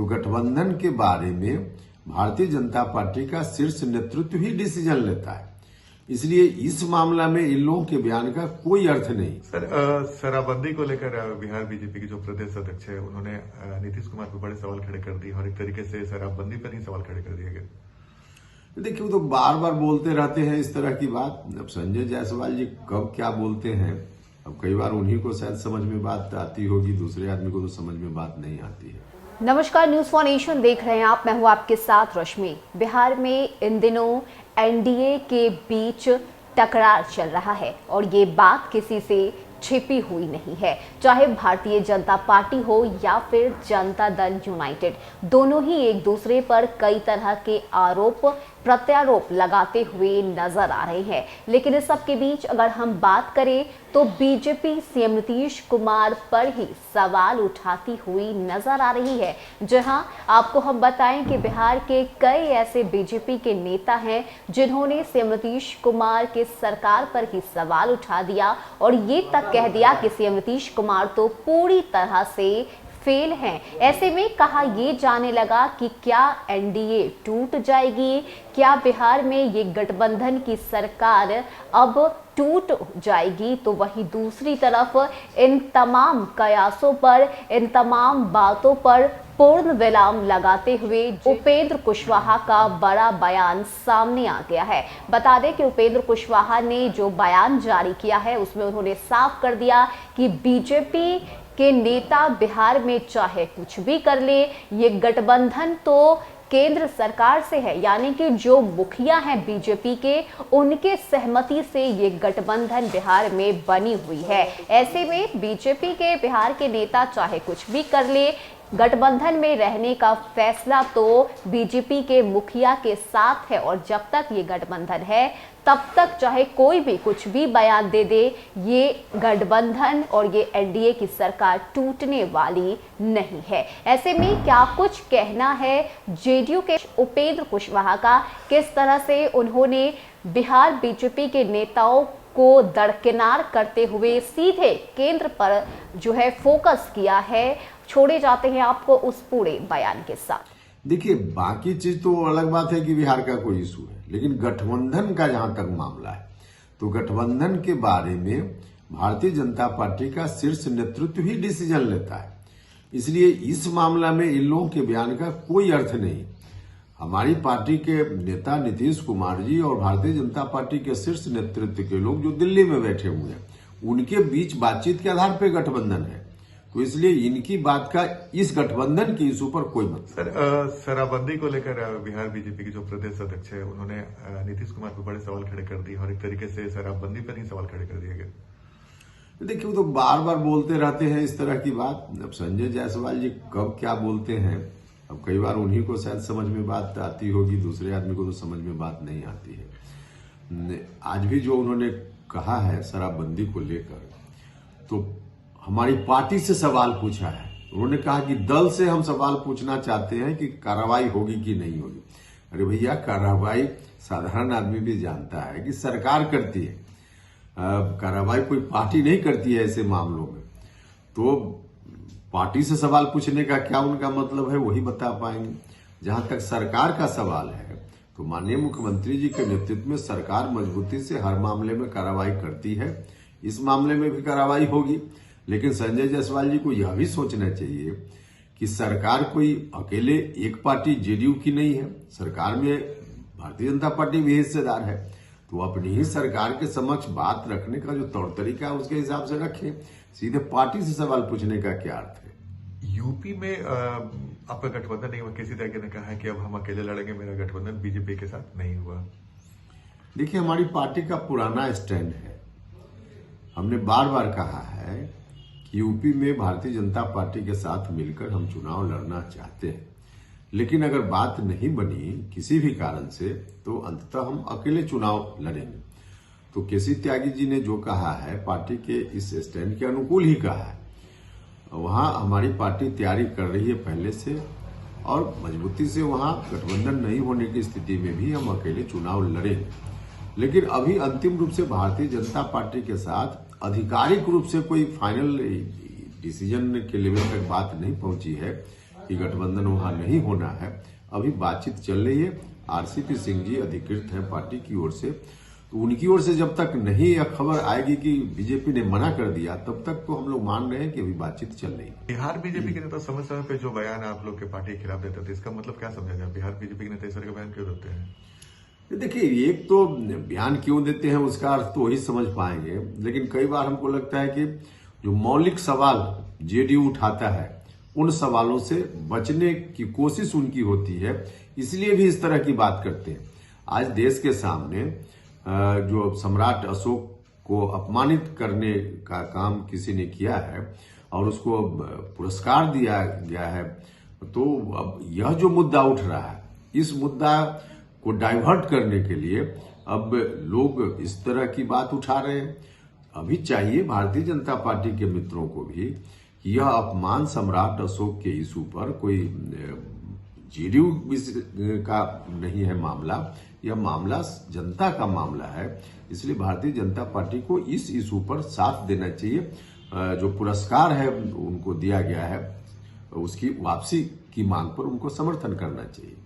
तो गठबंधन के बारे में भारतीय जनता पार्टी का शीर्ष नेतृत्व ही डिसीजन लेता है। इसलिए इस मामला में इन लोगों के बयान का कोई अर्थ नहीं। सर, शराबबंदी को लेकर बिहार बीजेपी के जो प्रदेश अध्यक्ष है उन्होंने नीतीश कुमार पर बड़े सवाल खड़े कर दिए और एक तरीके से शराबबंदी पर ही सवाल खड़े कर दिए गए। देखिए, वो तो बार बार बोलते रहते हैं इस तरह की बात। अब संजय जायसवाल जी कब क्या बोलते हैं, अब कई बार उन्हीं को शायद समझ में बात आती होगी, दूसरे आदमी को तो समझ में बात नहीं आती है। नमस्कार, न्यूज फॉर नेशन देख रहे हैं आप। मैं हूं आपके साथ रश्मि। बिहार में इन दिनों एनडीए के बीच टकरार चल रहा है और ये बात किसी से छिपी हुई नहीं है। चाहे भारतीय जनता पार्टी हो या फिर जनता दल यूनाइटेड, दोनों ही एक दूसरे पर कई तरह के आरोप प्रत्यारोप लगाते हुए नजर आ रहे हैं। लेकिन इस सब के बीच अगर हम बात करें तो बीजेपी सीएम नीतीश कुमार पर ही सवाल उठाती हुई नजर आ रही है। जहां आपको हम बताएं कि बिहार के कई ऐसे बीजेपी के नेता हैं जिन्होंने सीएम नीतीश कुमार के सरकार पर ही सवाल उठा दिया और ये तक कह दिया कि सीएम नीतीश कुमार तो पूरी तरह से फेल हैं। ऐसे में कहा ये जाने लगा कि क्या एनडीए टूट जाएगी, क्या बिहार में ये गठबंधन की सरकार अब टूट जाएगी। तो वहीं दूसरी तरफ इन तमाम कयासों पर, इन तमाम बातों पर पूर्ण विराम लगाते हुए उपेंद्र कुशवाहा का बड़ा बयान सामने आ गया है। बता दें कि उपेंद्र कुशवाहा ने जो बयान जारी किया है उसमें उन्होंने साफ कर दिया कि बीजेपी के नेता बिहार में चाहे कुछ भी कर ले, ये गठबंधन तो केंद्र सरकार से है, यानी कि जो मुखिया हैं बीजेपी के, उनके सहमति से ये गठबंधन बिहार में बनी हुई है। ऐसे में बीजेपी के बिहार के नेता चाहे कुछ भी कर ले, गठबंधन में रहने का फैसला तो बीजेपी के मुखिया के साथ है और जब तक ये गठबंधन है तब तक चाहे कोई भी कुछ भी बयान दे दे, ये गठबंधन और ये एनडीए की सरकार टूटने वाली नहीं है। ऐसे में क्या कुछ कहना है जेडीयू के उपेंद्र कुशवाहा का, किस तरह से उन्होंने बिहार बीजेपी के नेताओं को दरकिनार करते हुए सीधे केंद्र पर जो है फोकस किया है। छोड़े जाते हैं आपको उस पूरे बयान के साथ। देखिए, बाकी चीज तो अलग बात है कि बिहार का कोई इशू है, लेकिन गठबंधन का जहां तक मामला है तो गठबंधन के बारे में भारतीय जनता पार्टी का शीर्ष नेतृत्व ही डिसीजन लेता है। इसलिए इस मामला में इन लोगों के बयान का कोई अर्थ नहीं। हमारी पार्टी के नेता नीतीश कुमार जी और भारतीय जनता पार्टी के शीर्ष नेतृत्व के लोग जो दिल्ली में बैठे हुए हैं, उनके बीच बातचीत के आधार पर गठबंधन है, तो इसलिए इनकी बात का इस गठबंधन के इशू पर कोई मतलब। सर, शराबबंदी को लेकर बिहार बीजेपी के जो प्रदेश अध्यक्ष है उन्होंने नीतीश कुमार पर बड़े सवाल खड़े कर दिए और एक तरीके से शराबबंदी पर ही सवाल खड़े कर दिए गए। देखिए, वो तो बार बार बोलते रहते हैं इस तरह की बात। अब संजय जायसवाल जी कब क्या बोलते हैं, अब कई बार उन्हीं को शायद समझ में बात आती होगी, दूसरे आदमी को तो समझ में बात नहीं आती है। आज भी जो उन्होंने कहा है शराबबंदी को लेकर, तो हमारी पार्टी से सवाल पूछा है। उन्होंने कहा कि दल से हम सवाल पूछना चाहते हैं कि कार्रवाई होगी कि नहीं होगी। अरे भैया, कार्रवाई साधारण आदमी भी जानता है कि सरकार करती है, कार्रवाई कोई पार्टी नहीं करती है ऐसे मामलों में। तो पार्टी से सवाल पूछने का क्या उनका मतलब है, वही बता पाएंगे। जहां तक सरकार का सवाल है तो माननीय मुख्यमंत्री जी के नेतृत्व में सरकार मजबूती से हर मामले में कार्रवाई करती है। इस मामले में भी कार्रवाई होगी, लेकिन संजय जायसवाल जी को यह भी सोचना चाहिए कि सरकार कोई अकेले एक पार्टी जेडीयू की नहीं है। सरकार में भारतीय जनता पार्टी भी हिस्सेदार है, तो अपनी ही सरकार के समक्ष बात रखने का जो तौर तरीका है उसके हिसाब से रखें। सीधे पार्टी से सवाल पूछने का क्या अर्थ है। यूपी में आपका गठबंधन नहीं हुआ, किसी तरह ने कहा है कि अब हम अकेले लड़ेंगे, मेरा गठबंधन बीजेपी के साथ नहीं हुआ। देखिए, हमारी पार्टी का पुराना स्टैंड है। हमने बार बार कहा है कि यूपी में भारतीय जनता पार्टी के साथ मिलकर हम चुनाव लड़ना चाहते हैं, लेकिन अगर बात नहीं बनी किसी भी कारण से तो अंततः हम अकेले चुनाव लड़ेंगे। तो केसी त्यागी जी ने जो कहा है पार्टी के इस स्टैंड के अनुकूल ही कहा है। वहां हमारी पार्टी तैयारी कर रही है पहले से, और मजबूती से वहां गठबंधन नहीं होने की स्थिति में भी हम अकेले चुनाव लड़ेंगे। लेकिन अभी अंतिम रूप से भारतीय जनता पार्टी के साथ आधिकारिक रूप से कोई फाइनल डिसीजन के लेवल तक बात नहीं पहुंची है कि गठबंधन वहां नहीं होना है। अभी बातचीत चल रही है। आरसीपी सिंह जी अधिकृत हैं पार्टी की ओर से, तो उनकी ओर से जब तक नहीं यह खबर आएगी कि बीजेपी ने मना कर दिया, तब तक तो हम लोग मान रहे हैं कि अभी बातचीत चल रही है। बिहार बीजेपी के नेता समय समय पे जो बयान आप लोग के पार्टी के खिलाफ देते थे, इसका मतलब क्या समझा जाए? बिहार बीजेपी के नेता इस तरह के बयान क्यों देते हैं? देखिए, एक तो बयान क्यों देते हैं उसका अर्थ तो वही समझ पाएंगे, लेकिन कई बार हमको लगता है कि जो मौलिक सवाल जेडीयू उठाता है उन सवालों से बचने की कोशिश उनकी होती है, इसलिए भी इस तरह की बात करते हैं। आज देश के सामने जो सम्राट अशोक को अपमानित करने का काम किसी ने किया है और उसको पुरस्कार दिया गया है, तो अब यह जो मुद्दा उठ रहा है, इस मुद्दा को डाइवर्ट करने के लिए अब लोग इस तरह की बात उठा रहे हैं। अभी चाहिए भारतीय जनता पार्टी के मित्रों को भी कि यह अपमान सम्राट अशोक के इशू पर कोई जेडीयू का नहीं है मामला, यह मामला जनता का मामला है। इसलिए भारतीय जनता पार्टी को इस इशू पर साथ देना चाहिए। जो पुरस्कार है उनको दिया गया है, उसकी वापसी की मांग पर उनको समर्थन करना चाहिए।